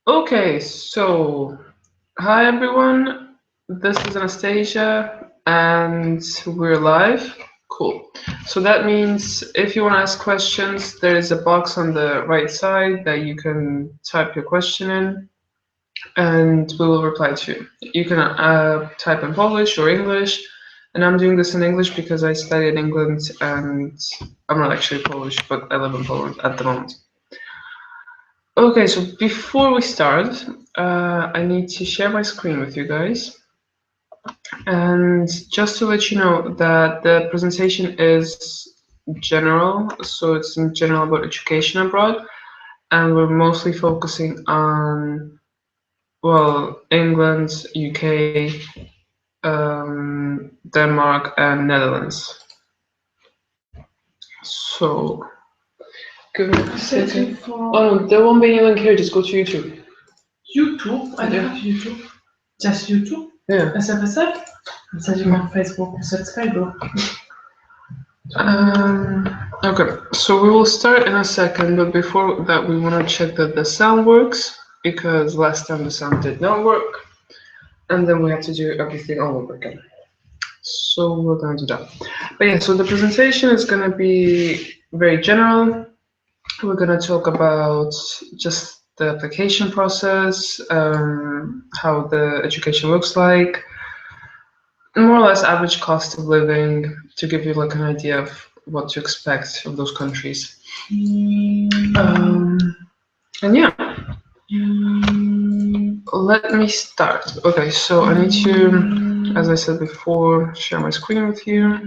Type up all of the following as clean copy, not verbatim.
Okay, so hi everyone. This is Anastasia and we're live. Cool. So that means if you want to ask questions, there is a box on the right side that you can type your question in and we will reply to you. You can type in Polish or English, and I'm doing this in English because I study in England and I'm not actually Polish, but I live in Poland at the moment. Okay, so before we start, I need to share my screen with you guys. And just to let you know that the presentation is general, so it's in general about education abroad, and we're mostly focusing on, well, England, UK, Denmark, and Netherlands. So, give me a second. Oh, no, there won't be any link here, just go to YouTube. YouTube? I don't have YouTube. Just YouTube? Yeah. SF? I said you on Facebook, subscribe. Okay, so we will start in a second, but before that we want to check that the sound works, because last time the sound did not work, and then we have to do everything all over again. So we're going to do that. But yeah, so the presentation is going to be very general. We're going to talk about just the application process, how the education looks like, more or less average cost of living, to give you like an idea of what to expect of those countries. And yeah, let me start. Okay, so I need to, as I said before, share my screen with you.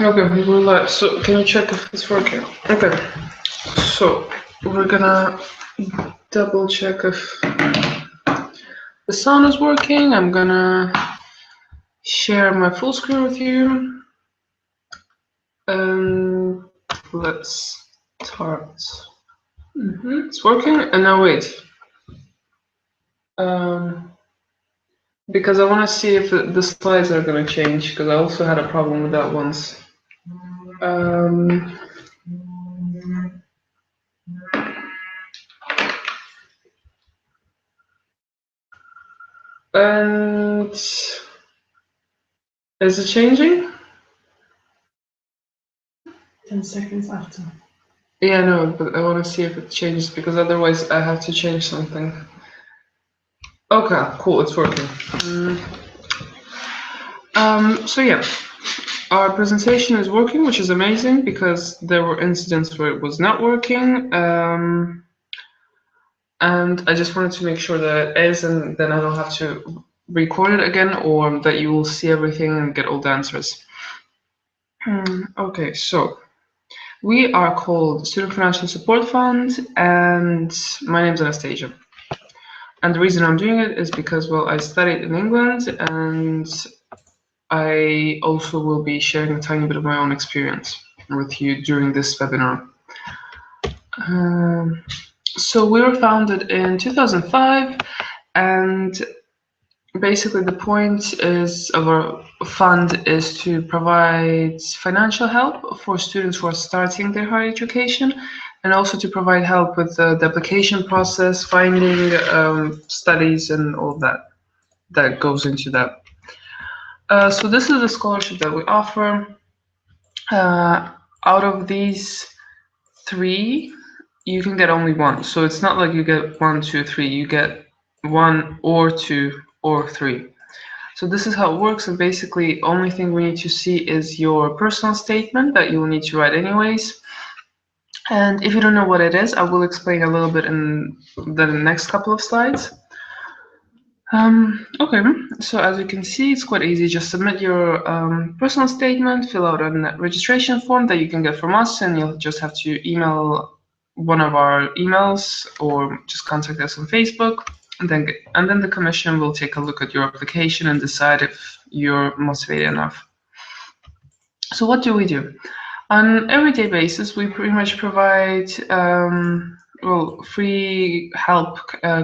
Okay, we're live. So can you check if it's working? Okay, so we're gonna double check if the sound is working. I'm gonna share my full screen with you. Let's start. It's working, and now wait. Because I want to see if the slides are going to change, because I also had a problem with that once. And is it changing? 10 seconds after. Yeah, no, but I want to see if it changes, because otherwise I have to change something. Okay, cool, it's working. So yeah, our presentation is working, which is amazing, because there were incidents where it was not working. And I just wanted to make sure that it is, and then I don't have to record it again, or that you will see everything and get all the answers. Okay, so we are called Student Financial Support Fund, and my name is Anastasia. And the reason I'm doing it is because, well, I studied in England, and I also will be sharing a tiny bit of my own experience with you during this webinar. So we were founded in 2005, and basically the point of our fund is to provide financial help for students who are starting their higher education, and also to provide help with the application process, finding studies, and all that goes into that. So this is the scholarship that we offer. Out of these 3, you can get only 1. So it's not like you get 1, 2, 3. You get 1 or 2 or 3. So this is how it works. And basically, only thing we need to see is your personal statement that you will need to write anyways. And if you don't know what it is, I will explain a little bit in the next couple of slides. Okay, so as you can see, it's quite easy. Just submit your personal statement, fill out a registration form that you can get from us, and you'll just have to email one of our emails or just contact us on Facebook. and then the commission will take a look at your application and decide if you're motivated enough. So what do we do? On an everyday basis, we pretty much provide free help,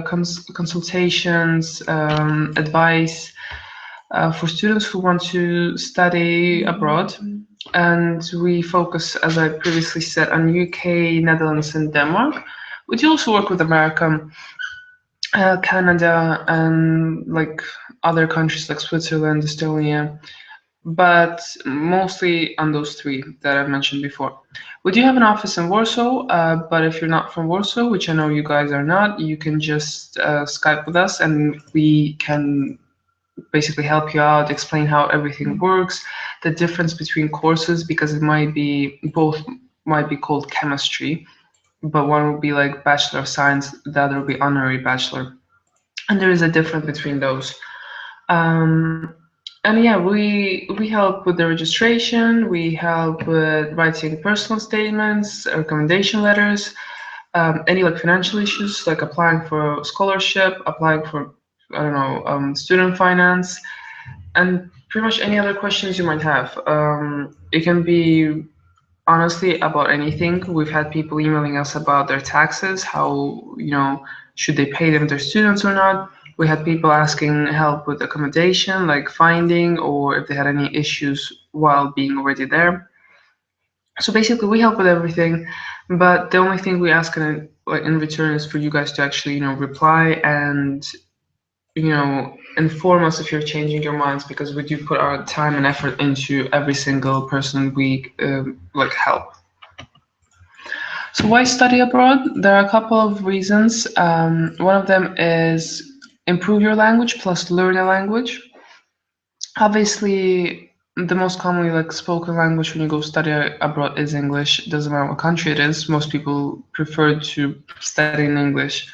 consultations, advice for students who want to study abroad. And we focus, as I previously said, on UK, Netherlands, and Denmark. We do also work with America, Canada, and like other countries like Switzerland, Estonia, but mostly on those three that I've mentioned before. We do have an office in Warsaw, but if you're not from Warsaw, which I know you guys are not, you can just Skype with us and we can basically help you out, explain how everything works, the difference between courses, because it might be, both might be called chemistry, but one will be like Bachelor of Science, the other will be honorary bachelor. And there is a difference between those. And yeah, we help with the registration, we help with writing personal statements, recommendation letters, any like financial issues like applying for scholarship, applying for, I don't know, student finance, and pretty much any other questions you might have. It can be honestly about anything. We've had people emailing us about their taxes, how, you know, should they pay them their students or not. We had people asking help with accommodation, like finding, or if they had any issues while being already there. So basically, we help with everything, but the only thing we ask in return is for you guys to actually, you know, reply and, you know, inform us if you're changing your minds, because we do put our time and effort into every single person we help. So why study abroad? There are a couple of reasons. One of them is improve your language plus learn a language. Obviously, the most commonly like spoken language when you go study abroad is English. It doesn't matter what country it is. Most people prefer to study in English,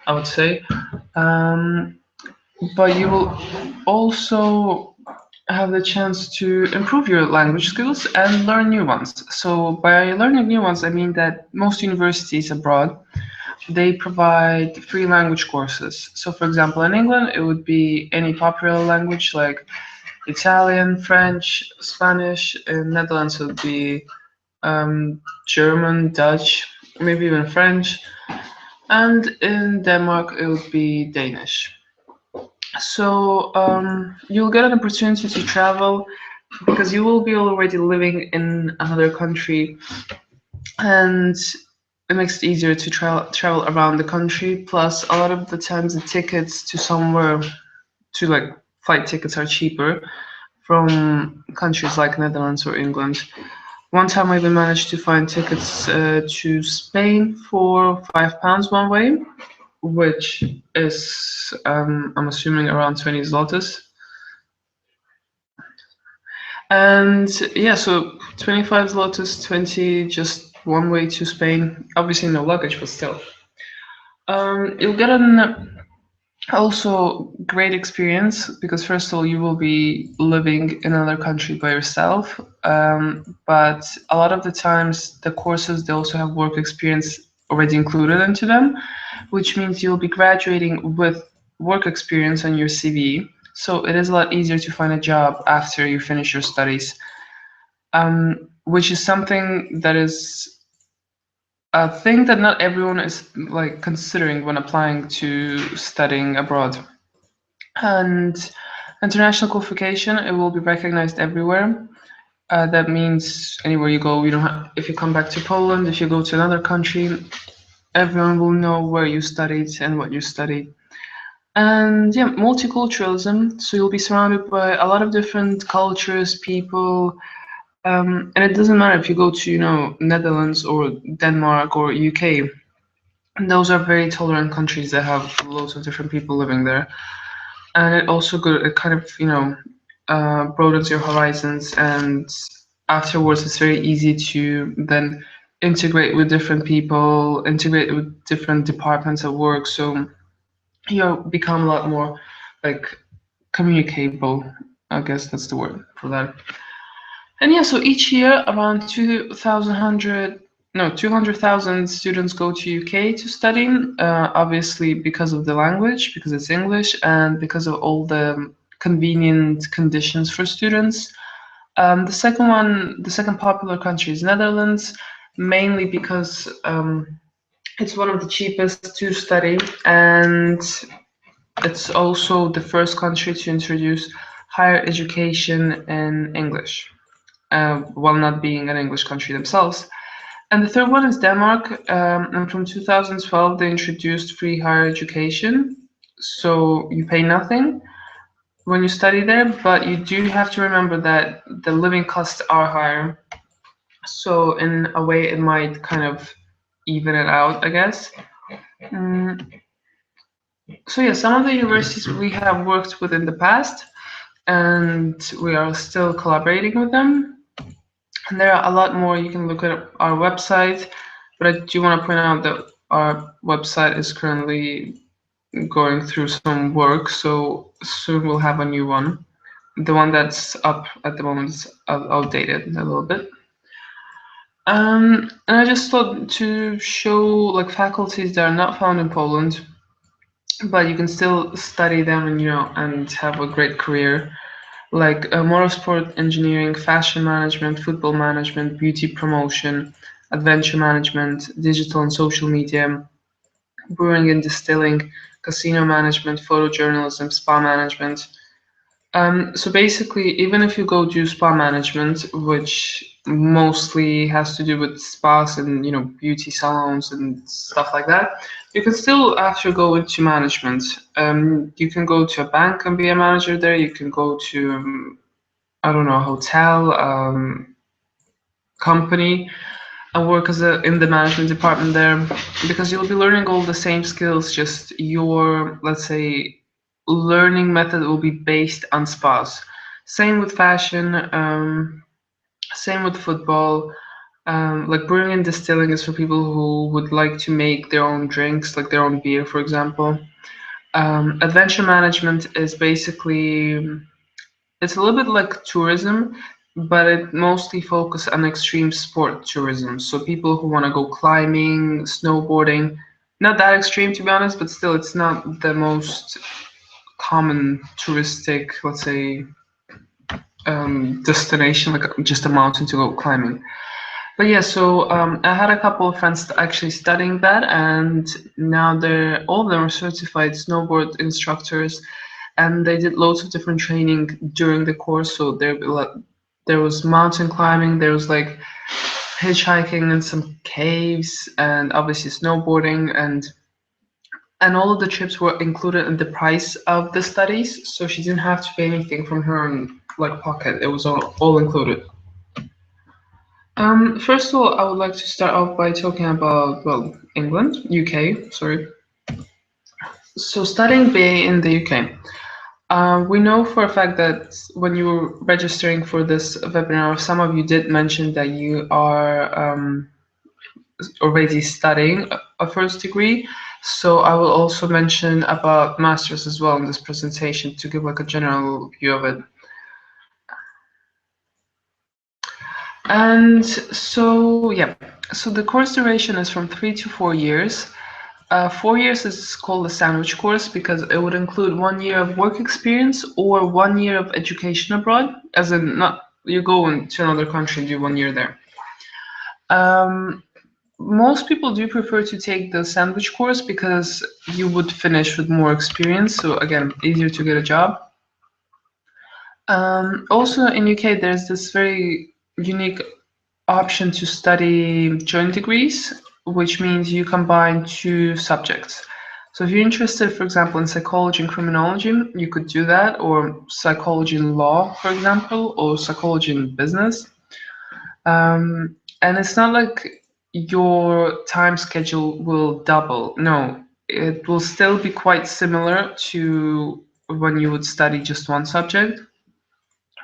I would say. But you will also have the chance to improve your language skills and learn new ones. So by learning new ones, I mean that most universities abroad, they provide free language courses. So for example, in England, it would be any popular language like Italian, French, Spanish. In Netherlands, it would be German, Dutch, maybe even French. And in Denmark, it would be Danish. So you'll get an opportunity to travel because you will be already living in another country, and it makes it easier to travel around the country. Plus, a lot of the times the tickets to somewhere, to like flight tickets, are cheaper from countries like Netherlands or England. One time I even managed to find tickets to Spain for £5 one way, which is, I'm assuming, around 20 zlotys. And yeah, so 25 zlotys, 20 just one way to Spain. Obviously no luggage, but still. You'll get an also great experience because first of all, you will be living in another country by yourself. But a lot of the times the courses, they also have work experience already included into them, which means you'll be graduating with work experience on your CV. So it is a lot easier to find a job after you finish your studies, which is something that is a thing that not everyone is like considering when applying to studying abroad. And international qualification, it will be recognized everywhere. That means anywhere you go, you don't have, if you come back to Poland, if you go to another country, everyone will know where you studied and what you studied. And yeah, multiculturalism. So you'll be surrounded by a lot of different cultures, people, and it doesn't matter if you go to, you know, Netherlands or Denmark or UK. Those are very tolerant countries that have loads of different people living there. And it also good, it kind of, you know, broadens your horizons. And afterwards, it's very easy to then integrate with different people, integrate with different departments at work. So you become a lot more like communicable. I guess that's the word for that. And yeah, so each year around 2,100 no, 200,000 students go to UK to study, obviously because of the language, because it's English, and because of all the convenient conditions for students. The second popular country is Netherlands, mainly because it's one of the cheapest to study, and it's also the first country to introduce higher education in English, while not being an English country themselves. And the third one is Denmark, and from 2012 they introduced free higher education, so you pay nothing when you study there, but you do have to remember that the living costs are higher. So in a way, it might kind of even it out, I guess. So yeah, some of the universities we have worked with in the past, and we are still collaborating with them. And there are a lot more. You can look at our website, but I do want to point out that our website is currently going through some work, so soon we'll have a new one. The one that's up at the moment is outdated a little bit. And I just thought to show like faculties that are not found in Poland, but you can still study them and and have a great career, like motorsport engineering, fashion management, football management, beauty promotion, adventure management, digital and social media, brewing and distilling, casino management, photojournalism, spa management. So basically, even if you go do spa management, which mostly has to do with spas and beauty salons and stuff like that, you can still after go into management. You can go to a bank and be a manager there. You can go to I don't know, a hotel, company, and work in the management department there, because you'll be learning all the same skills. Just your, let's say, learning method will be based on spas. Same with fashion, same with football. Like brewing and distilling is for people who would like to make their own drinks, like their own beer, for example. Adventure management is basically, it's a little bit like tourism, but it mostly focuses on extreme sport tourism. So people who want to go climbing, snowboarding, not that extreme to be honest, but still it's not the most common touristic, let's say, destination, like just a mountain to go climbing. But yeah, so I had a couple of friends actually studying that, and now all of them are certified snowboard instructors, and they did loads of different training during the course. So there was mountain climbing, there was like hitchhiking in some caves, and obviously snowboarding, and all of the trips were included in the price of the studies. So she didn't have to pay anything from her own like pocket. It was all included. First of all, I would like to start off by talking about, well, England, UK, sorry. So studying BA in the UK. We know for a fact that when you were registering for this webinar, some of you did mention that you are already studying a first degree. So I will also mention about masters as well in this presentation to give like a general view of it. And so, yeah, so the course duration is from 3 to 4 years. 4 years is called a sandwich course because it would include 1 year of work experience or 1 year of education abroad, as in not you go into another country and do 1 year there. Most people do prefer to take the sandwich course because you would finish with more experience, so again, easier to get a job. Also in UK, there's this very unique option to study joint degrees, which means you combine 2 subjects. So if you're interested, for example, in psychology and criminology, you could do that, or psychology and law, for example, or psychology and business. And it's not like your time schedule will double. No, it will still be quite similar to when you would study just one subject,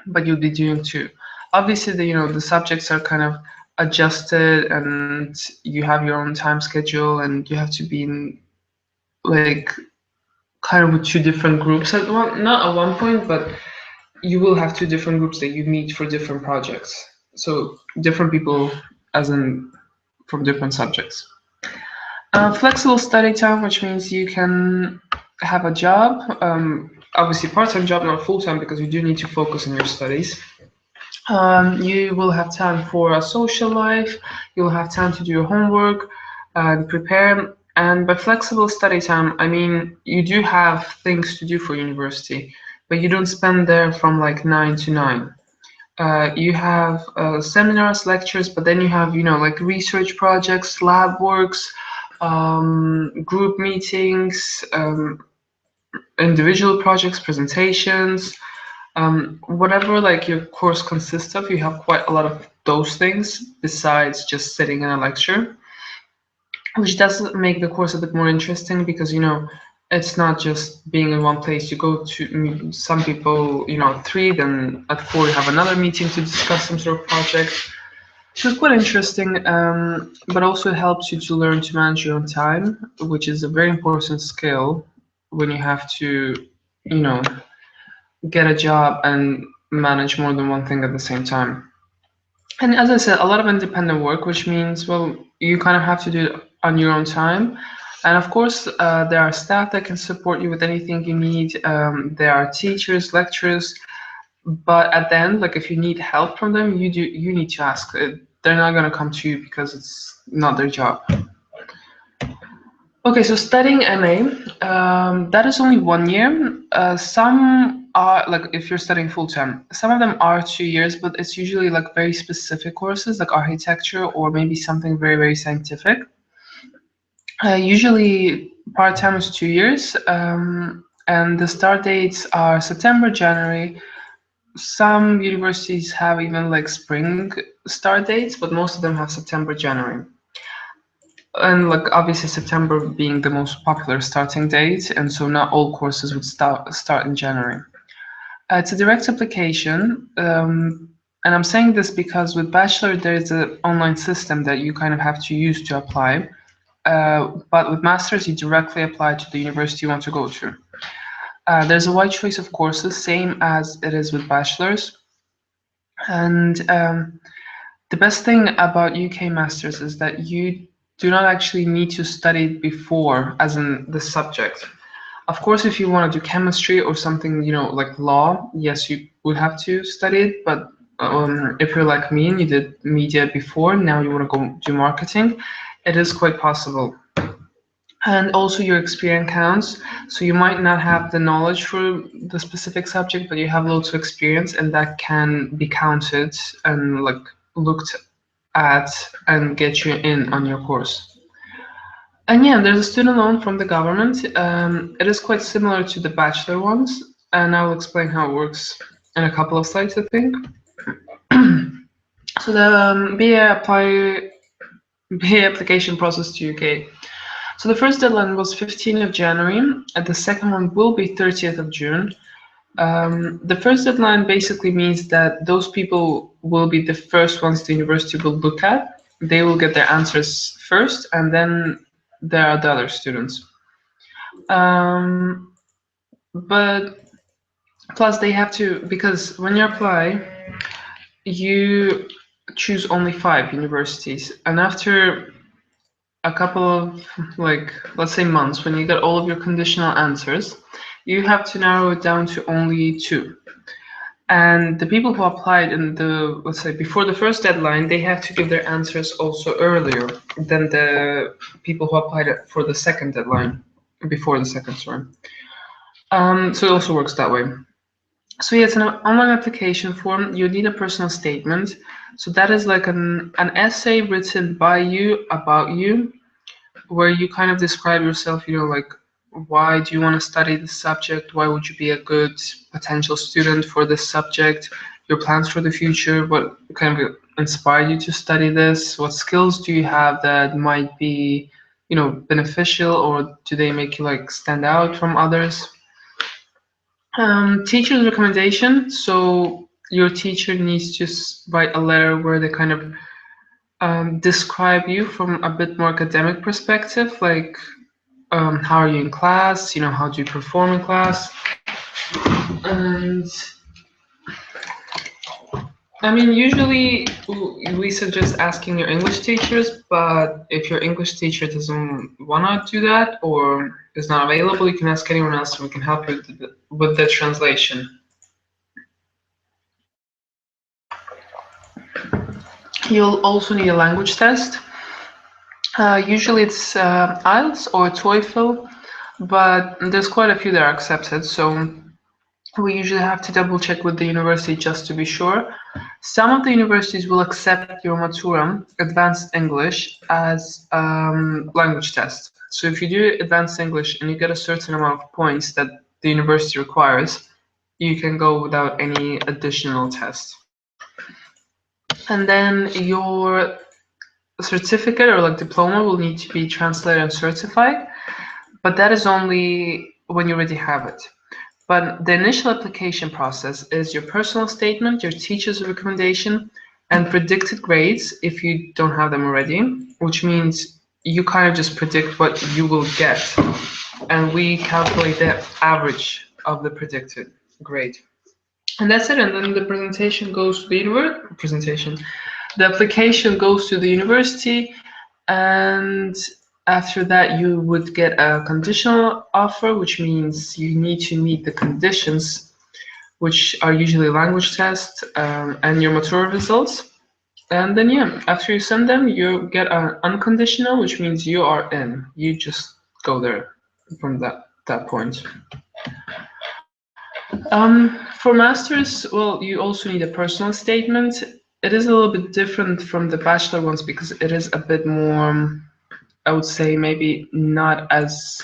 but you'll be doing 2. Obviously, the subjects are kind of adjusted, and you have your own time schedule, and you have to be in like kind of with 2 different groups not at one point, but you will have 2 different groups that you meet for different projects. So different people, as in from different subjects. Flexible study time, which means you can have a job, obviously part-time job, not full-time, because you do need to focus on your studies. You will have time for a social life, you'll have time to do your homework, prepare, and by flexible study time, I mean you do have things to do for university, but you don't spend there from like 9 to 9. You have seminars, lectures, but then you have, like research projects, lab works, group meetings, individual projects, presentations, whatever like your course consists of, you have quite a lot of those things besides just sitting in a lecture, which does make the course a bit more interesting because, it's not just being in one place. You go to meet some people, at 3, then at 4 you have another meeting to discuss some sort of project. So it's quite interesting, but also it helps you to learn to manage your own time, which is a very important skill when you have to, get a job and manage more than one thing at the same time. And as I said, a lot of independent work, which means, well, you kind of have to do it on your own time. And of course, there are staff that can support you with anything you need. There are teachers, lecturers, but at the end, like if you need help from them, you need to ask. They're not going to come to you because it's not their job. Okay, so studying MA, that is only 1 year. Some are, like if you're studying full-time, some of them are 2 years, but it's usually like very specific courses like architecture or maybe something very, very scientific. Usually part-time is 2 years, and the start dates are September, January. Some universities have even like spring start dates, but most of them have September, January. And like obviously September being the most popular starting date, and so not all courses would start in January. It's a direct application, and I'm saying this because with Bachelor there's an online system that you kind of have to use to apply, but with Masters you directly apply to the university you want to go to. There's a wide choice of courses, same as it is with Bachelors, and the best thing about UK Masters is that you do not actually need to study it before, as in the subject. Of course, if you want to do chemistry or something, like law, yes, you would have to study it. But if you're like me and you did media before, now you want to go do marketing, it is quite possible. And also your experience counts. So you might not have the knowledge for the specific subject, but you have loads of experience, and that can be counted and like looked at and get you in on your course. And yeah, there's a student loan from the government. It is quite similar to the bachelor ones, and I will explain how it works in a couple of slides, I think. So the BA application process to UK. So the first deadline was 15th of January, and the second one will be 30th of June. The first deadline basically means that those people will be the first ones the university will look at. They will get their answers first, and then there are the other students. But plus they have to, because when you apply, you choose only 5 universities, and after a couple of, like, let's say months, when you get all of your conditional answers, you have to narrow it down to only 2. And the people who applied in the, let's say, before the first deadline, they have to give their answers also earlier than the people who applied for the second deadline, before the second, sorry. So it also works that way. So yeah, it's an online application form. You need a personal statement. So that is like an essay written by you about you, where you kind of describe yourself, like why do you want to study this subject? Why would you be a good potential student for this subject? Your plans for the future? What kind of inspired you to study this? What skills do you have that might be, beneficial, or do they make you like stand out from others? Teacher's recommendation. So your teacher needs to write a letter where they kind of describe you from a bit more academic perspective, like how are you in class, how do you perform in class, and I mean, usually we suggest asking your English teachers, but if your English teacher doesn't want to do that or is not available, you can ask anyone else and we can help you with the translation. You'll also need a language test. Usually it's IELTS or TOEFL, but there's quite a few that are accepted, so we usually have to double check with the university just to be sure. Some of the universities will accept your Maturam, Advanced English, as language test. So if you do Advanced English and you get a certain amount of points that the university requires, you can go without any additional test. And then your certificate or like diploma will need to be translated and certified, but that is only when you already have it. But the initial application process is your personal statement, your teacher's recommendation, and predicted grades if you don't have them already, which means you kind of just predict what you will get. And we calculate the average of the predicted grade. And that's it. And then the presentation goes to the university. The application goes to the university, and after that, you would get a conditional offer, which means you need to meet the conditions, which are usually language tests and your matura results. And then, yeah, after you send them, you get an unconditional, which means you are in. You just go there from that point. For masters, well, you also need a personal statement. It is a little bit different from the bachelor ones because it is a bit more, I would say, maybe not as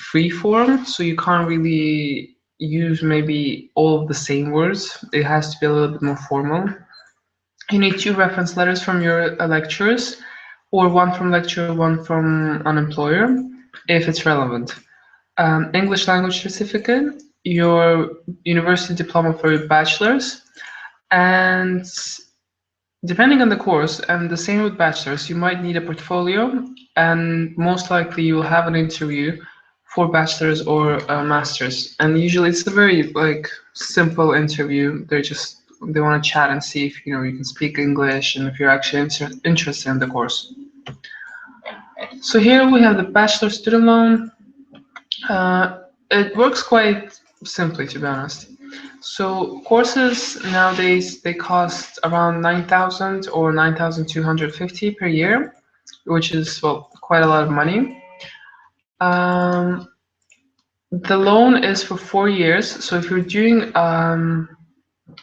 free form, so you can't really use maybe all of the same words. It has to be a little bit more formal. You need 2 reference letters from your lecturers, or 1 from lecturer, 1 from an employer, if it's relevant. English language certificate, your university diploma for your bachelor's, and depending on the course, and the same with bachelor's, you might need a portfolio, and most likely you will have an interview for bachelor's or a master's. And usually it's a very simple interview. They want to chat and see if you can speak English and if you're actually interested in the course. So here we have the bachelor student loan. It works quite simply, to be honest. So courses nowadays, they cost around 9,000 or 9,250 per year, which is, well, quite a lot of money. The loan is for 4 years. So if you're doing a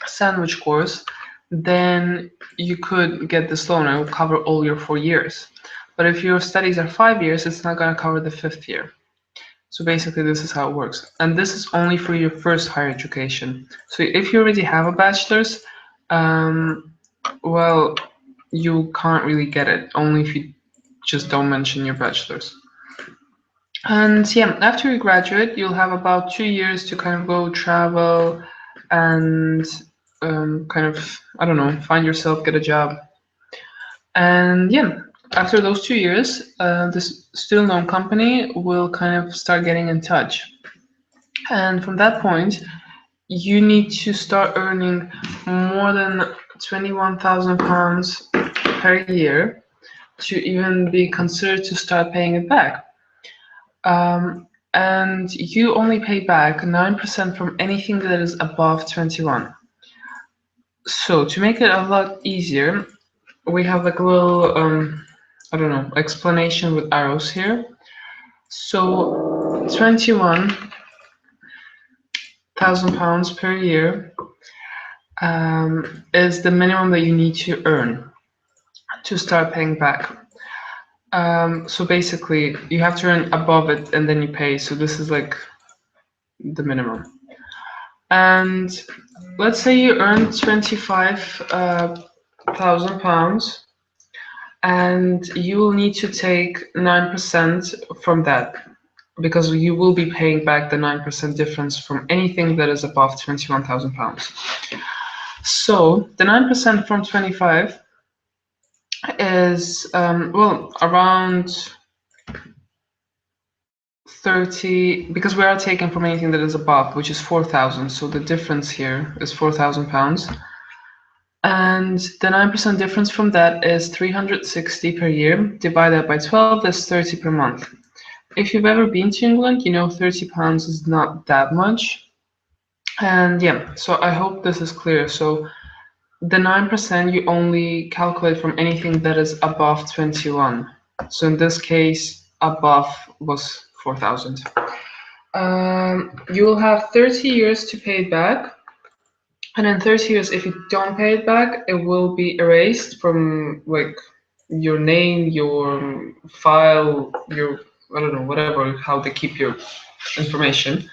sandwich course, then you could get this loan and it will cover all your 4 years. But if your studies are 5 years, it's not going to cover the 5th year. So basically this is how it works. And this is only for your first higher education. So if you already have a bachelor's, well, you can't really get it, only if you just don't mention your bachelor's. And yeah, after you graduate, you'll have about 2 years to kind of go travel and kind of, I don't know, find yourself, get a job. And yeah, after those 2 years, this student loan company will kind of start getting in touch. And from that point, you need to start earning more than £21,000 per year to even be considered to start paying it back. And you only pay back 9% from anything that is above 21. So to make it a lot easier, we have like a little, I don't know, explanation with arrows here. So £21,000 per year is the minimum that you need to earn to start paying back. So basically, you have to earn above it and then you pay. So this is like the minimum. And let's say you earn £25,000, and you will need to take 9% from that, because you will be paying back the 9% difference from anything that is above £21,000. So the 9% from 25 is well, around 30, because we are taking from anything that is above, which is 4,000. So the difference here is £4,000. And the 9% difference from that is 360 per year, divided by 12, that's 30 per month. If you've ever been to England, you know £30 is not that much. And yeah, so I hope this is clear. So the 9% you only calculate from anything that is above 21. So in this case, above was 4,000. You will have 30 years to pay it back. And in 30 years, if you don't pay it back, it will be erased from like your name, your file, your, I don't know, whatever, how they keep your information.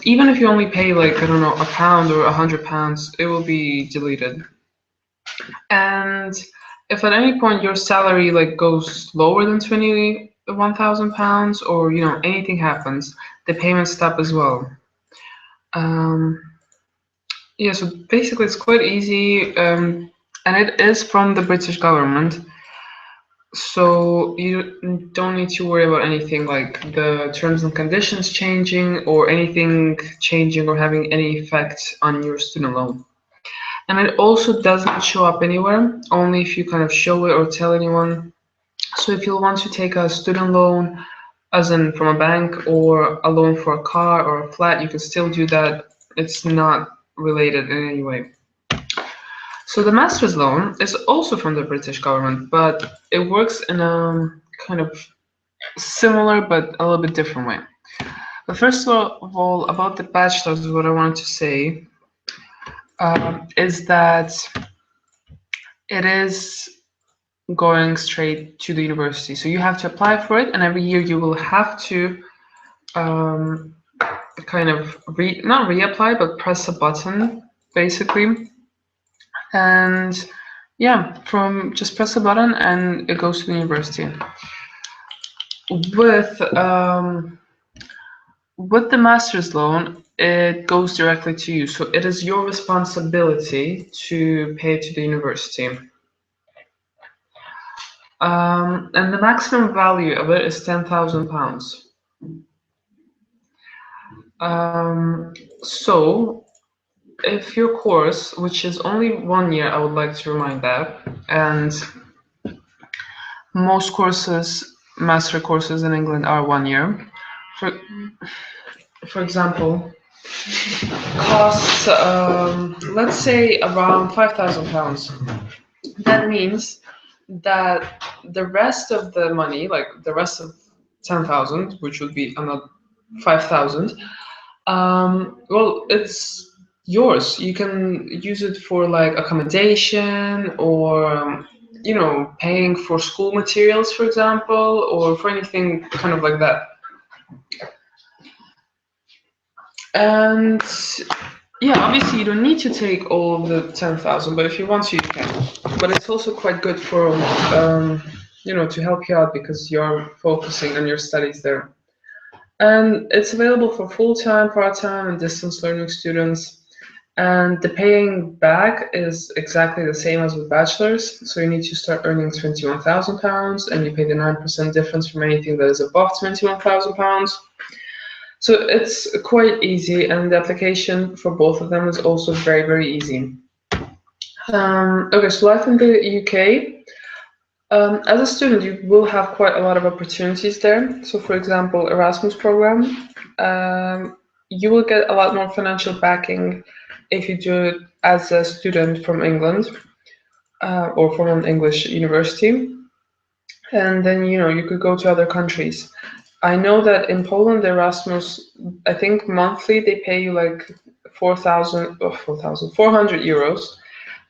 Even if you only pay like, I don't know, £1 or £100, it will be deleted. And if at any point your salary like goes lower than £21,000 or, you know, anything happens, the payments stop as well. Yeah, so basically it's quite easy, and it is from the British government. So you don't need to worry about anything like the terms and conditions changing or anything changing or having any effect on your student loan. And it also doesn't show up anywhere, only if you kind of show it or tell anyone. So if you want to take a student loan, as in from a bank, or a loan for a car or a flat, you can still do that. It's not related in any way. So the master's loan is also from the British government, but it works in a kind of similar but a little bit different way. But first of all, about the bachelor's, what I wanted to say is that it is going straight to the university. So you have to apply for it, and every year you will have to kind of not reapply, but press a button basically. And yeah, just press a button and it goes to the university. With the master's loan, it goes directly to you. So it is your responsibility to pay to the university. And the maximum value of it is £10,000. So if your course, which is only 1 year, I would like to remind that, and most courses, master courses in England are 1 year. For example, costs, let's say around £5,000. That means that the rest of the money, like the rest of 10,000, which would be another 5,000, well, it's yours. You can use it for like accommodation or, you know, paying for school materials, for example, or for anything kind of like that. And yeah, obviously you don't need to take all of the 10,000, but if you want to, you can. But it's also quite good for, you know, to help you out because you're focusing on your studies there. And it's available for full-time, part-time, and distance learning students. And the paying back is exactly the same as with bachelor's. So you need to start earning £21,000, and you pay the 9% difference from anything that is above £21,000. So it's quite easy, and the application for both of them is also very, very easy. Okay, so life in the UK. As a student, you will have quite a lot of opportunities there. So for example, Erasmus program, you will get a lot more financial backing if you do it as a student from England or from an English university. And then, you know, you could go to other countries. I know that in Poland, the Erasmus, I think monthly they pay you like 400 euros,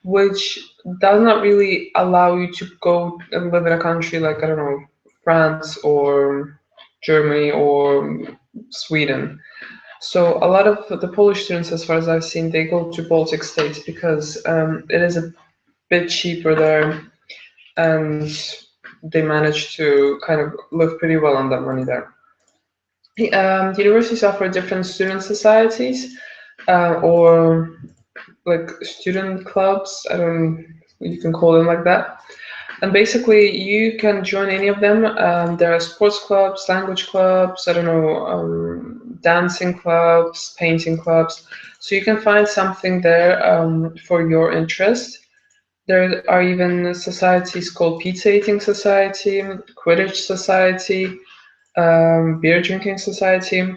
which does not really allow you to go and live in a country like, I don't know, France or Germany or Sweden. So a lot of the Polish students, as far as I've seen, they go to Baltic states because it is a bit cheaper there, and they manage to kind of live pretty well on that money there. The universities offer different student societies or like student clubs, you can call them like that. And basically you can join any of them. There are sports clubs, language clubs, I don't know, dancing clubs, painting clubs. So you can find something there for your interest. There are even societies called pizza eating society, Quidditch society, beer drinking society.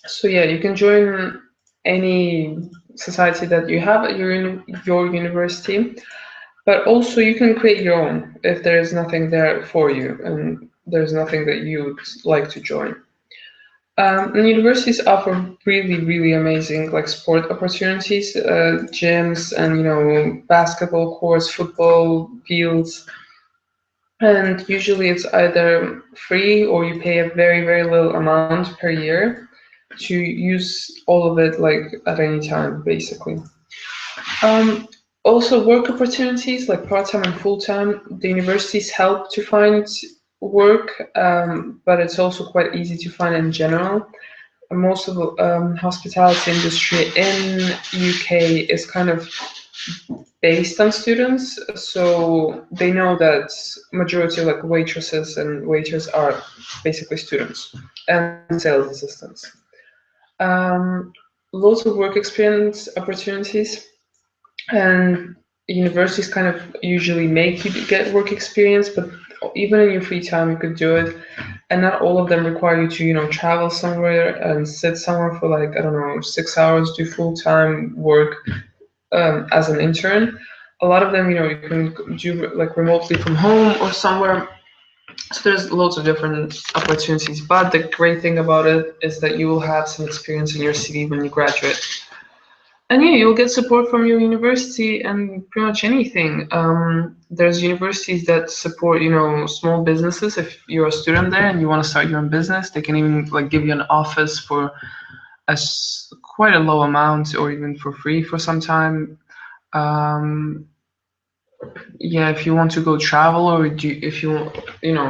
So yeah, you can join any society that you have at your university, but also you can create your own if there is nothing there for you and there's nothing that you would like to join. And universities offer really, really amazing like sport opportunities, gyms, and basketball courts, football fields. And usually it's either free or you pay a very, very little amount per year to use all of it like at any time, basically. Um, Also, work opportunities like part-time and full-time. The universities help to find work, but it's also quite easy to find in general. Most of the hospitality industry in UK is kind of based on students, so they know that majority of like waitresses and waiters are basically students and sales assistants. Um, Lots of work experience opportunities, and universities kind of usually make you get work experience, but even in your free time you could do it. And not all of them require you to travel somewhere and sit somewhere for like, I don't know, 6 hours, do full-time work as an intern. A lot of them, you can do like remotely from home or somewhere. So there's lots of different opportunities, but the great thing about it is that you will have some experience in your CV when you graduate. And yeah, you'll get support from your university and pretty much anything. There's universities that support, small businesses. If you're a student there and you want to start your own business, they can even like give you an office for quite a low amount or even for free for some time. Um, yeah, if you want to go travel or if you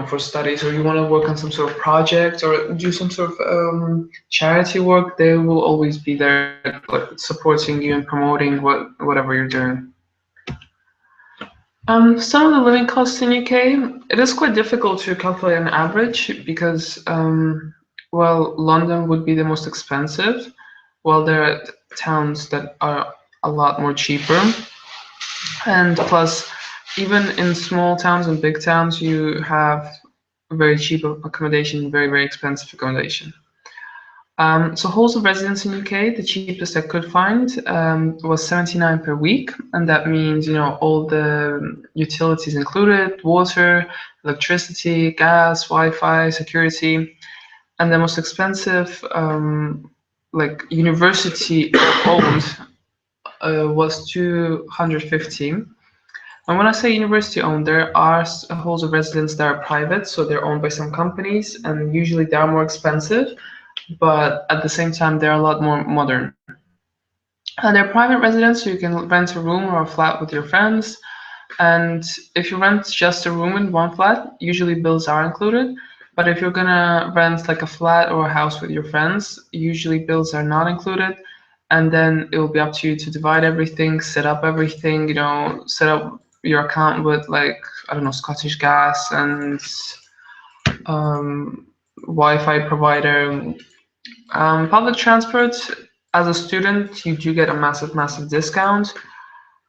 for studies, or you want to work on some sort of project or do some sort of charity work, they will always be there like supporting you and promoting whatever you're doing. Some of the living costs in UK, it is quite difficult to calculate an average because well, London would be the most expensive, while there are towns that are a lot more cheaper. And plus, even in small towns and big towns, you have very cheap accommodation, very, very expensive accommodation. So halls of residence in UK, the cheapest I could find was 79 per week, and that means all the utilities included: water, electricity, gas, Wi-Fi, security. And the most expensive, like university owned, was 215. And when I say university owned, there are halls of residence that are private, so they're owned by some companies, and usually they are more expensive, but at the same time they're a lot more modern. They're private residence, so you can rent a room or a flat with your friends. And if you rent just a room in one flat, usually bills are included. But if you're gonna rent like a flat or a house with your friends, usually bills are not included. And then it will be up to you to divide everything, set up everything, set up your account with like, I don't know, Scottish Gas and Wi-Fi provider. Public transport, as a student, you do get a massive, massive discount.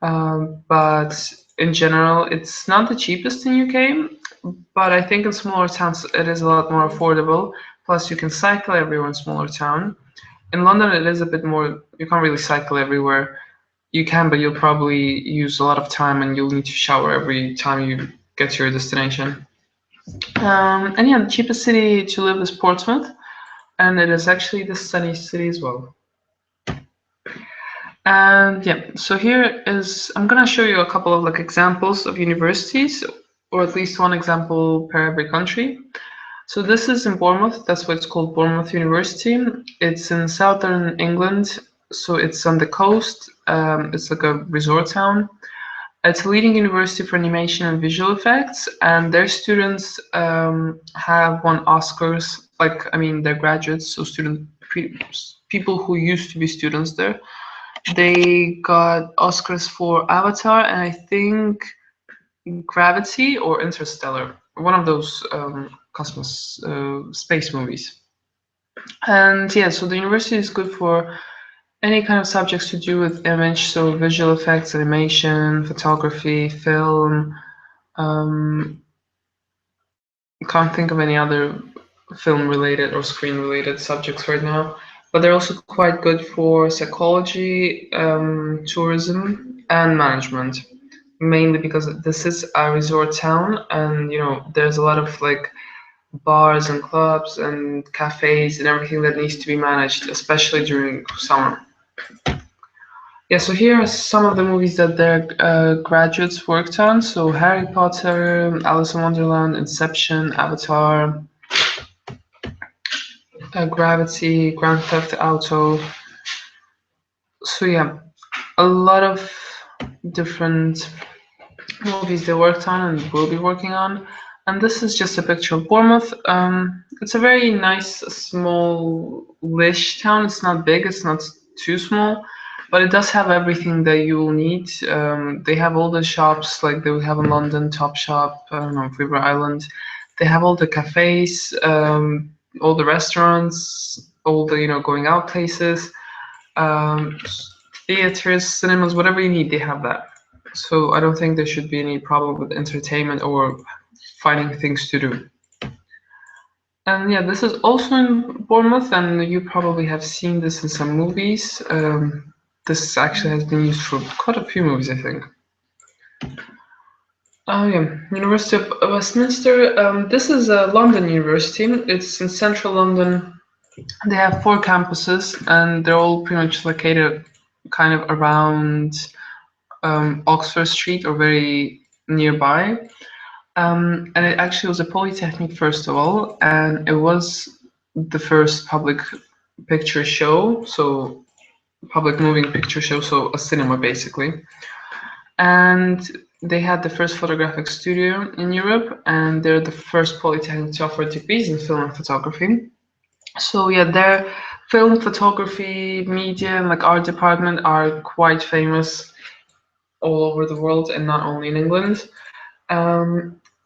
But in general, it's not the cheapest in UK, but I think in smaller towns it is a lot more affordable. Plus, you can cycle everywhere in smaller town. In London, it is a bit more, you can't really cycle everywhere. You can, but you'll probably use a lot of time and you'll need to shower every time you get to your destination. And yeah, the cheapest city to live is Portsmouth, and it is actually the sunniest city as well. And yeah, so here is, I'm gonna show you a couple of like examples of universities, or at least one example per every country. So this is in Bournemouth, that's why it's called Bournemouth University. It's in southern England, so it's on the coast. It's like a resort town. It's a leading university for animation and visual effects, and their students have won Oscars. Like, I mean, they're graduates, so people who used to be students there. They got Oscars for Avatar, and I think Gravity or Interstellar, one of those cosmos space movies. And yeah, so the university is good for any kind of subjects to do with image, so visual effects, animation, photography, film. Can't think of any other film related or screen related subjects right now, but they're also quite good for psychology, tourism, and management. Mainly because this is a resort town, and there's a lot of like bars and clubs and cafes and everything that needs to be managed, especially during summer. Yeah, so here are some of the movies that their graduates worked on. So Harry Potter, Alice in Wonderland, Inception, Avatar, Gravity, Grand Theft Auto. So yeah, a lot of different movies they worked on and will be working on. And this is just a picture of Bournemouth. It's a very nice, small-ish town. It's not big, it's not too small, but it does have everything that you will need. They have all the shops, like they have in London, Topshop, I don't know, River Island. They have all the cafes, all the restaurants, all the going out places, um, theaters, cinemas, whatever you need, they have that. So I don't think there should be any problem with entertainment or finding things to do. And yeah, this is also in Bournemouth, and you probably have seen this in some movies. This actually has been used for quite a few movies, I think. Oh yeah, University of Westminster. This is a London university. It's in central London. They have 4 campuses, and they're all pretty much located kind of around Oxford Street or very nearby. And it actually was a polytechnic first of all, and it was the first public picture show, so public moving picture show, so a cinema basically. And they had the first photographic studio in Europe, and they're the first polytechnic to offer degrees in film and photography. So yeah, their film, photography, media, and like art department are quite famous all over the world and not only in England.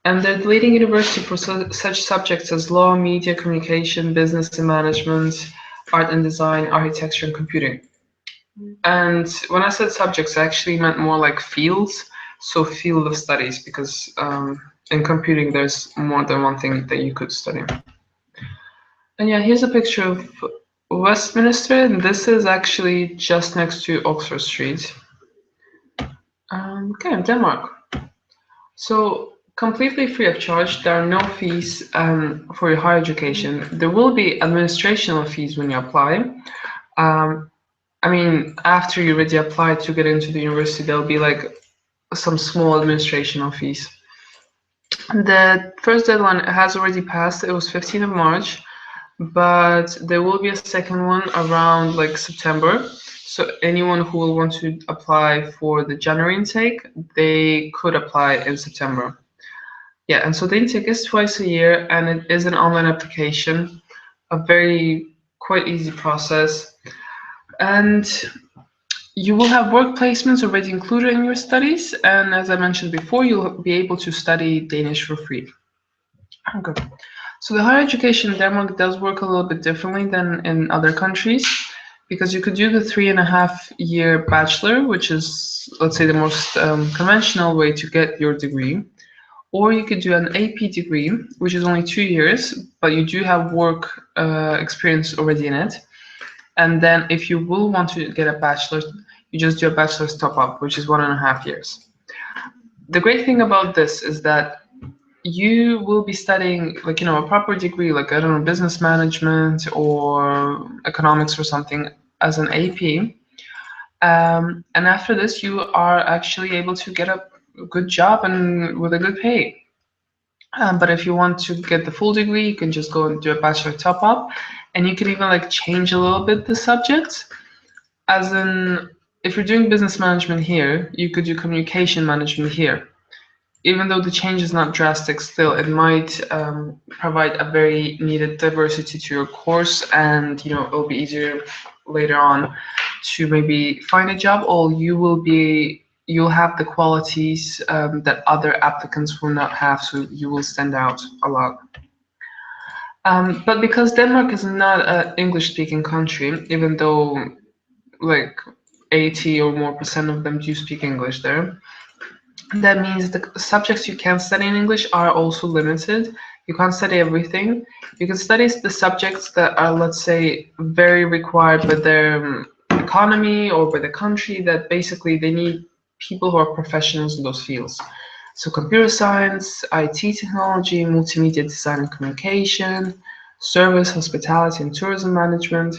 And they're the leading university for such subjects as law, media, communication, business and management, art and design, architecture, and computing. And when I said subjects, I actually meant more like fields, so field of studies, because in computing there's more than one thing that you could study. And yeah, here's a picture of Westminster, and this is actually just next to Oxford Street. Okay, Denmark. So completely free of charge. There are no fees for your higher education. There will be administrative fees when you apply. I mean, after you already applied to get into the university, there'll be like some small administrative fees. The first deadline has already passed. It was 15th of March, but there will be a second one around like September. So anyone who will want to apply for the January intake, they could apply in September. Yeah, and so the intake is twice a year, and it is an online application, a very quite easy process. And you will have work placements already included in your studies, and as I mentioned before, you'll be able to study Danish for free. Okay. So the higher education in Denmark does work a little bit differently than in other countries, because you could do the 3.5-year bachelor, which is, let's say, the most conventional way to get your degree. Or you could do an AP degree, which is only 2 years, but you do have work experience already in it. And then if you will want to get a bachelor's, you just do a bachelor's top-up, which is 1.5 years. The great thing about this is that you will be studying like, a proper degree, like, I don't know, business management or economics or something as an AP. And after this, you are actually able to get a good job and with a good pay. But if you want to get the full degree, you can just go and do a bachelor top up, and you can even like change a little bit the subjects. As in, if you're doing business management here, you could do communication management here. Even though the change is not drastic, still it might provide a very needed diversity to your course, and it'll be easier later on to maybe find a job, or you'll have the qualities that other applicants will not have, so you will stand out a lot. But because Denmark is not an English-speaking country, even though like 80 or more % of them do speak English there, that means the subjects you can study in English are also limited. You can't study everything. You can study the subjects that are, let's say, very required by their economy or by the country, that basically they need people who are professionals in those fields. So computer science, IT technology, multimedia design and communication, service, hospitality and tourism management.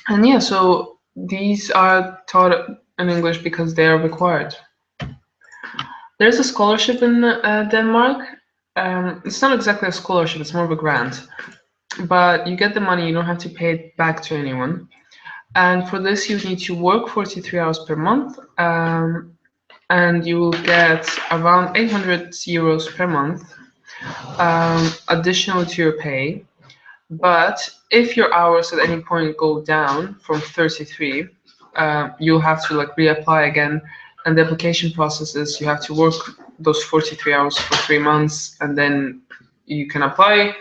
And yeah, so these are taught in English because they are required. There's a scholarship in Denmark. It's not exactly a scholarship, it's more of a grant. But you get the money, you don't have to pay it back to anyone. And for this, you need to work 43 hours per month. And you will get around 800 euros per month additional to your pay. But if your hours at any point go down from 33, you'll have to like reapply again. And the application process is you have to work those 43 hours for 3 months, and then you can apply.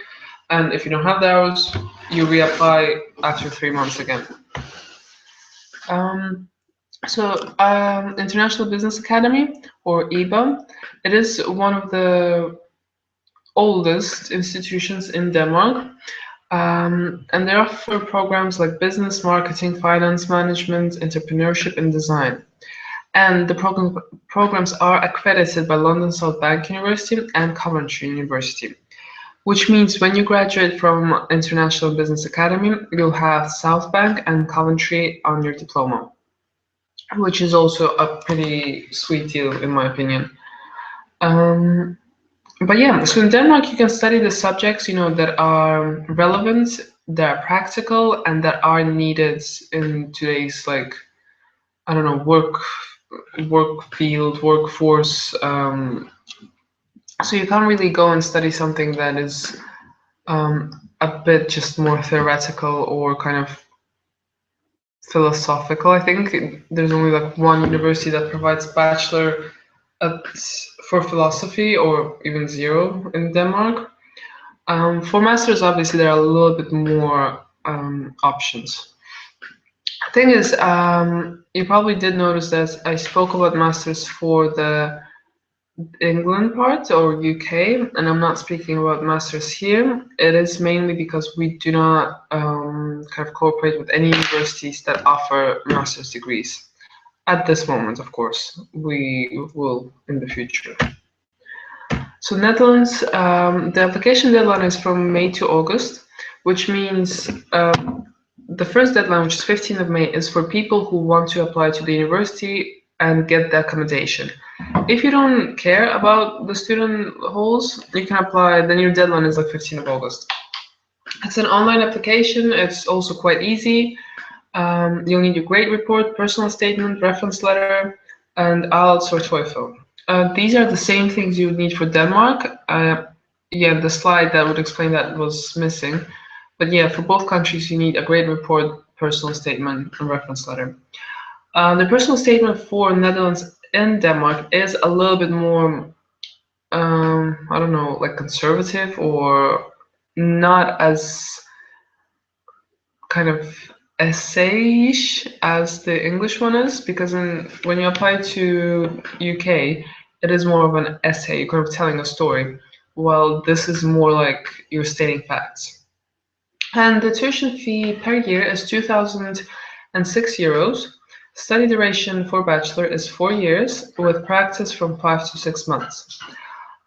And if you don't have the hours, you reapply after 3 months again. International Business Academy, or IBA, it is one of the oldest institutions in Denmark. And they offer programs like business, marketing, finance management, entrepreneurship, and design. And the programs are accredited by London South Bank University and Coventry University, which means when you graduate from International Business Academy, you'll have South Bank and Coventry on your diploma, which is also a pretty sweet deal in my opinion. But yeah, so in Denmark you can study the subjects, that are relevant, that are practical, and that are needed in today's work field, workforce. So you can't really go and study something that is a bit just more theoretical or kind of philosophical. I think there's only like one university that provides bachelor for philosophy, or even zero in Denmark. For masters, obviously, there are a little bit more options. The thing is, you probably did notice that I spoke about masters for the England part, or UK, and I'm not speaking about masters here. It is mainly because we do not kind of cooperate with any universities that offer master's degrees. At this moment, of course, we will in the future. So Netherlands, the application deadline is from May to August, which means the first deadline, which is 15th of May, is for people who want to apply to the university and get the accommodation. If you don't care about the student halls, you can apply, then your deadline is like 15th of August. It's an online application, it's also quite easy. You'll need your grade report, personal statement, reference letter, and IELTS or TOEFL. These are the same things you would need for Denmark. Yeah, the slide that would explain that was missing. But yeah, for both countries, you need a grade report, personal statement, and reference letter. The personal statement for Netherlands and Denmark is a little bit more, I don't know, like conservative, or not as kind of essay-ish as the English one is, because when you apply to UK, it is more of an essay, you're kind of telling a story, while this is more like you're stating facts. And the tuition fee per year is 2,006 euros. Study duration for bachelor is 4 years, with practice from 5 to 6 months.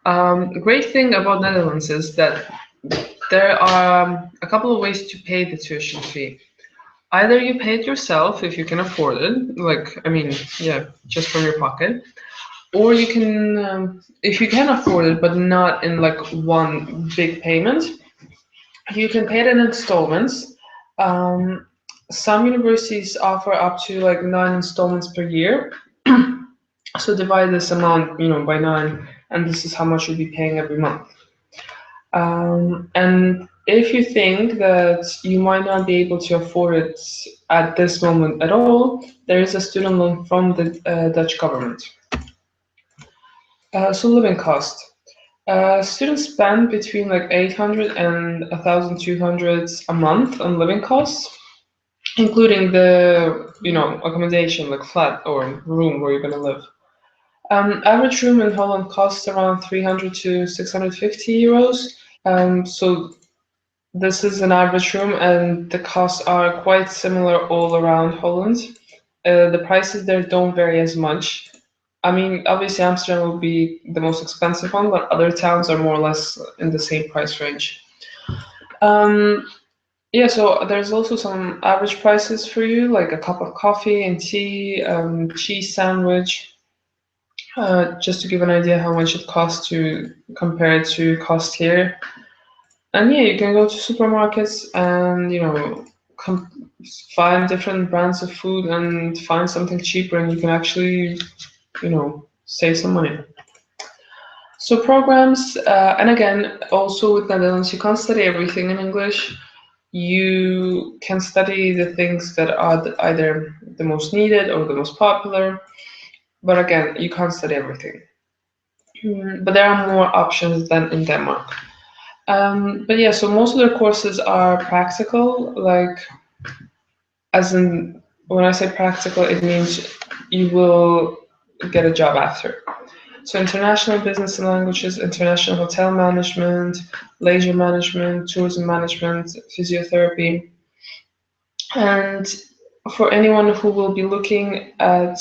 The great thing about Netherlands is that there are a couple of ways to pay the tuition fee. Either you pay it yourself if you can afford it, just from your pocket, or you can, if you can afford it but not in like one big payment, you can pay it in installments. Some universities offer up to like 9 installments per year. So divide this amount, by 9, and this is how much you'll be paying every month. And if you think that you might not be able to afford it at this moment at all, there is a student loan from the Dutch government. So living cost. Students spend between like 800 and 1,200 a month on living costs, including the, accommodation, like flat or room where you're gonna live. Average room in Holland costs around 300 to 650 euros. So this is an average room, and the costs are quite similar all around Holland. The prices there don't vary as much. I mean, obviously Amsterdam will be the most expensive one, but other towns are more or less in the same price range. Yeah, so there's also some average prices for you, like a cup of coffee and tea, cheese sandwich, just to give an idea how much it costs to compare it to cost here. And yeah, you can go to supermarkets and find different brands of food and find something cheaper, and you can actually save some money. So programs, and again, also with Netherlands, you can't study everything in English. You can study the things that are either the most needed or the most popular, but again, you can't study everything. But there are more options than in Denmark. But yeah, so most of their courses are practical, like, as in, when I say practical, it means you will get a job after. So international business and languages, international hotel management, leisure management, tourism management, physiotherapy. And for anyone who will be looking at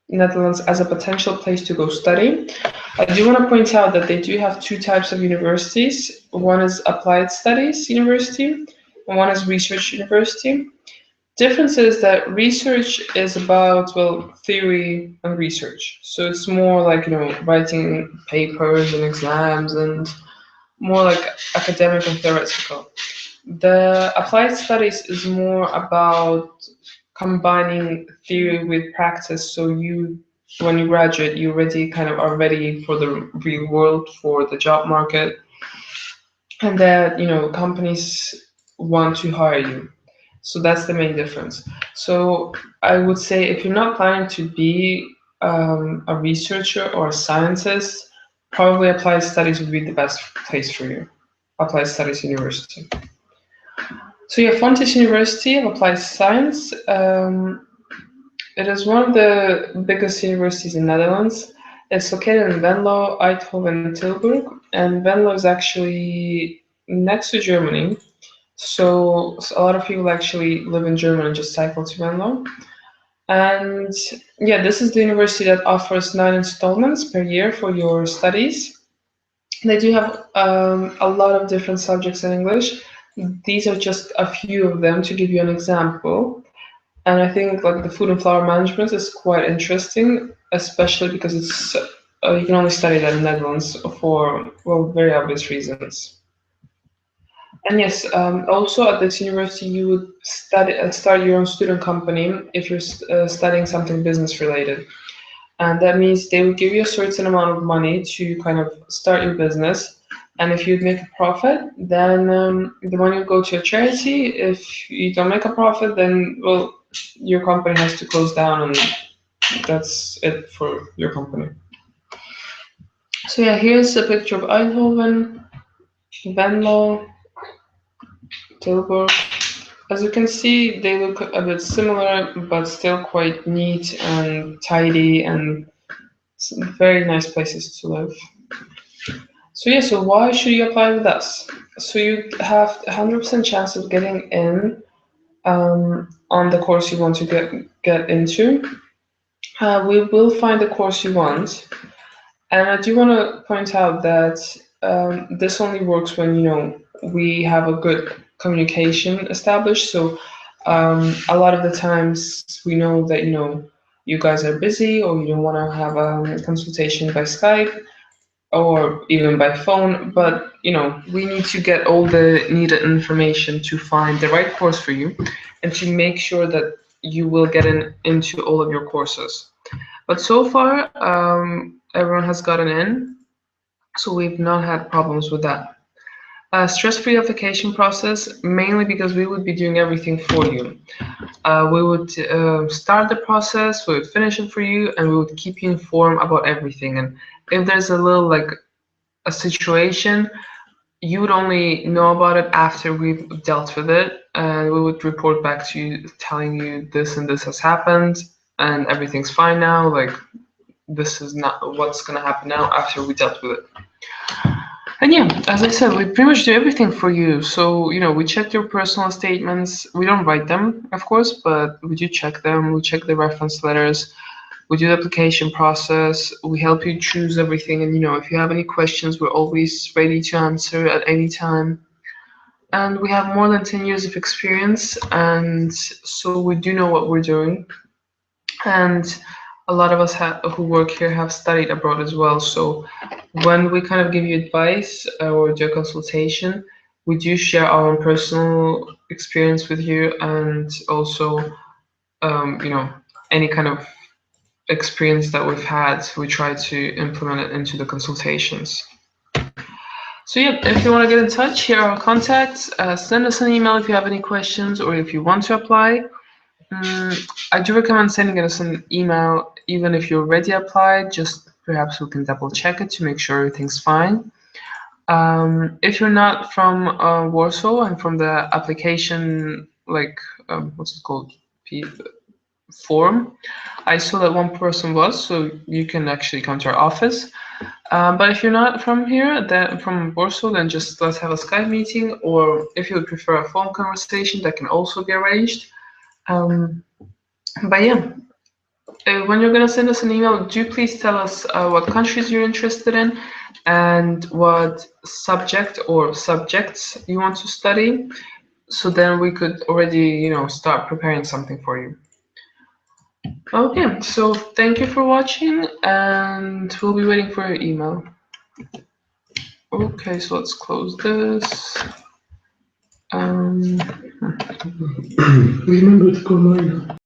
Netherlands as a potential place to go study, I do want to point out that they do have two types of universities. One is applied studies university, and one is research university. Difference is that research is about, well, theory and research. So it's more like, writing papers and exams and more like academic and theoretical. The applied studies is more about combining theory with practice. So when you graduate, you already kind of are ready for the real world, for the job market, and that, companies want to hire you. So that's the main difference. So I would say if you're not planning to be a researcher or a scientist, probably applied studies would be the best place for you. Applied Studies University. So yeah, Fontys University of Applied Science. It is one of the biggest universities in Netherlands. It's located in Venlo, Eindhoven, and Tilburg. And Venlo is actually next to Germany. So a lot of people actually live in Germany and just cycle to Venlo. And yeah, this is the university that offers 9 installments per year for your studies. They do have a lot of different subjects in English. These are just a few of them to give you an example. And I think like the food and flower management is quite interesting, especially because it's you can only study that in the Netherlands for, well, very obvious reasons. And yes, also at this university, you would start your own student company if you're studying something business related. And that means they would give you a certain amount of money to kind of start your business. And if you'd make a profit, then the money will go to a charity. If you don't make a profit, then, well, your company has to close down, and that's it for your company. So yeah, here's a picture of Eindhoven, Venlo, Tilburg. As you can see, they look a bit similar, but still quite neat and tidy, and very nice places to live. So yeah, so why should you apply with us? So you have 100% chance of getting in on the course you want to get into. We will find the course you want, and I do want to point out that this only works when we have a good communication established. So a lot of the times we know that you guys are busy, or you don't want to have a consultation by Skype or even by phone, but we need to get all the needed information to find the right course for you and to make sure that you will get into all of your courses. But so far everyone has gotten in, so we've not had problems with that. Stress-free application process, mainly because we would be doing everything for you. We would start the process, we would finish it for you, and we would keep you informed about everything. And if there's a little like a situation, you would only know about it after we've dealt with it, and we would report back to you telling you this and this has happened and everything's fine now. Like, this is not what's gonna happen now after we dealt with it. And yeah, as I said, we pretty much do everything for you. So, you know, we check your personal statements. We don't write them, of course, but we do check them. We check the reference letters. We do the application process. We help you choose everything. And, you know, if you have any questions, we're always ready to answer at any time. And we have more than 10 years of experience. And so we do know what we're doing. And a lot of us who work here have studied abroad as well. So when we kind of give you advice or do a consultation, we do share our own personal experience with you, and also, you know, any kind of experience that we've had, we try to implement it into the consultations. So yeah, if you want to get in touch, here are our contacts. Send us an email if you have any questions or if you want to apply. I do recommend sending us an email even if you already applied, just perhaps we can double check it to make sure everything's fine. If you're not from Warsaw and from the application, like, what's it called? Form, I saw that one person was, so you can actually come to our office. But if you're not from here, from Warsaw, then just let's have a Skype meeting, or if you would prefer a phone conversation, that can also be arranged. But yeah, when you're gonna send us an email, do please tell us what countries you're interested in and what subject or subjects you want to study, so then we could already, you know, start preparing something for you. Okay, so thank you for watching, and we'll be waiting for your email. Okay, so let's close this. Remember to go online.